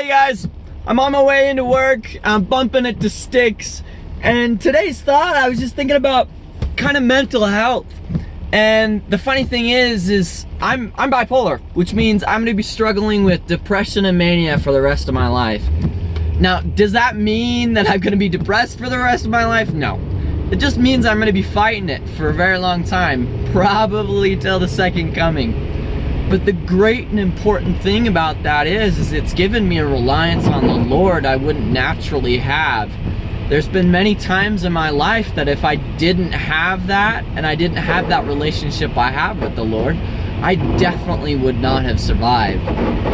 Hey guys, I'm on my way into work. I'm bumping it to Sticks, and today's thought, I was just thinking about kind of mental health. And the funny thing is I'm bipolar, which means I'm gonna be struggling with depression and mania for the rest of my life. Now, does that mean that I'm gonna be depressed for the rest of my life? No. It just means I'm gonna be fighting it for a very long time, probably till the second coming. But the great and important thing about that is it's given me a reliance on the Lord I wouldn't naturally have. There's been many times in my life that if I didn't have that, and I didn't have that relationship I have with the Lord, I definitely would not have survived.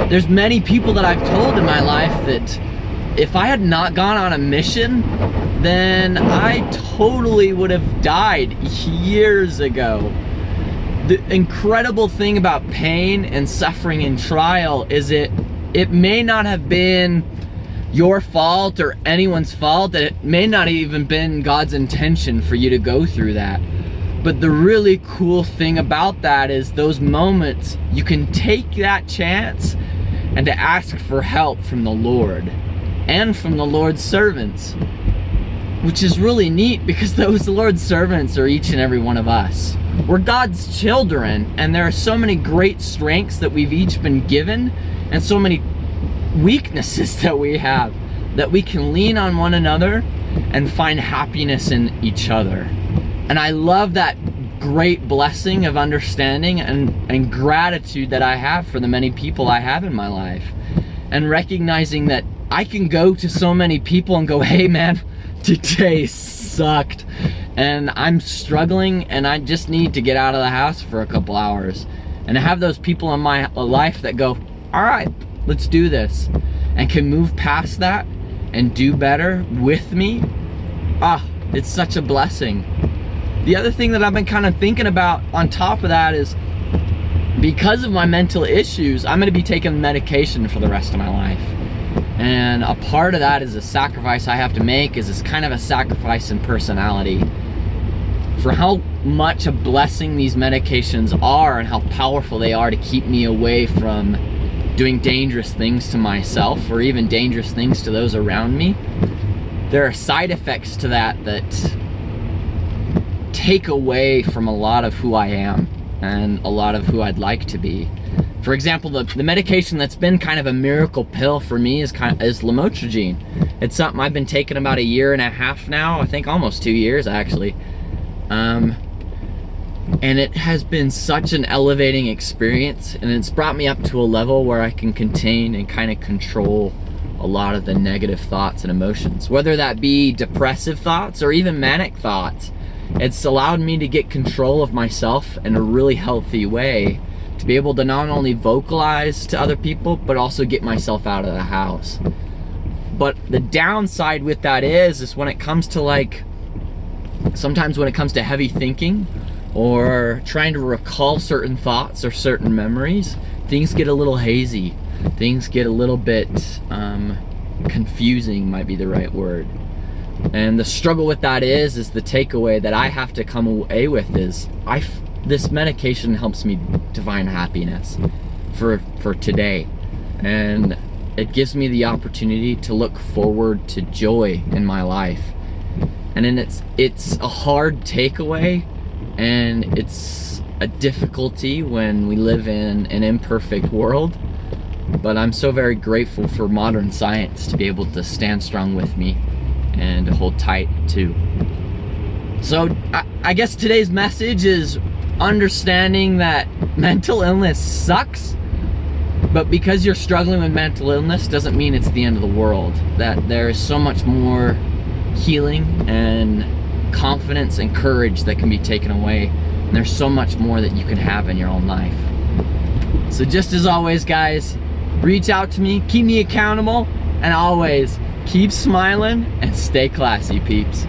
There's many people that I've told in my life that if I had not gone on a mission, then I totally would have died years ago. The incredible thing about pain and suffering and trial is it may not have been your fault or anyone's fault, and it may not even been God's intention for you to go through that. But the really cool thing about that is those moments, you can take that chance and to ask for help from the Lord and from the Lord's servants, which is really neat because those Lord's servants are each and every one of us. We're God's children, and there are so many great strengths that we've each been given and so many weaknesses that we have that we can lean on one another and find happiness in each other. And I love that great blessing of understanding and gratitude that I have for the many people I have in my life, and recognizing that I can go to so many people and go, hey man, today sucked and I'm struggling and I just need to get out of the house for a couple hours, and to have those people in my life that go, all right, let's do this, and can move past that and do better with me. It's such a blessing. The other thing that I've been kind of thinking about on top of that is because of my mental issues, I'm gonna be taking medication for the rest of my life. And a part of that is a sacrifice I have to make, is this kind of a sacrifice in personality for how much a blessing these medications are and how powerful they are to keep me away from doing dangerous things to myself or even dangerous things to those around me. There are side effects to that that take away from a lot of who I am and a lot of who I'd like to be. For example, the medication that's been kind of a miracle pill for me is lamotrigine. It's something I've been taking about 1.5 years now, I think almost 2 years actually. And it has been such an elevating experience, and it's brought me up to a level where I can contain and kind of control a lot of the negative thoughts and emotions, whether that be depressive thoughts or even manic thoughts. It's allowed me to get control of myself in a really healthy way, to be able to not only vocalize to other people, but also get myself out of the house. But the downside with that is when it comes to sometimes when it comes to heavy thinking or trying to recall certain thoughts or certain memories, things get a little hazy. Things get a little bit confusing, might be the right word. And the struggle with that is the takeaway that I have to come away with is this medication helps me to find happiness for today, and it gives me the opportunity to look forward to joy in my life. And then it's a hard takeaway, and it's a difficulty when we live in an imperfect world, but I'm so very grateful for modern science to be able to stand strong with me and to hold tight too. So I guess today's message is understanding that mental illness sucks, but because you're struggling with mental illness doesn't mean it's the end of the world. That there is so much more healing and confidence and courage that can be taken away, and there's so much more that you can have in your own life. So just as always, guys, reach out to me, keep me accountable, and always keep smiling and stay classy, peeps.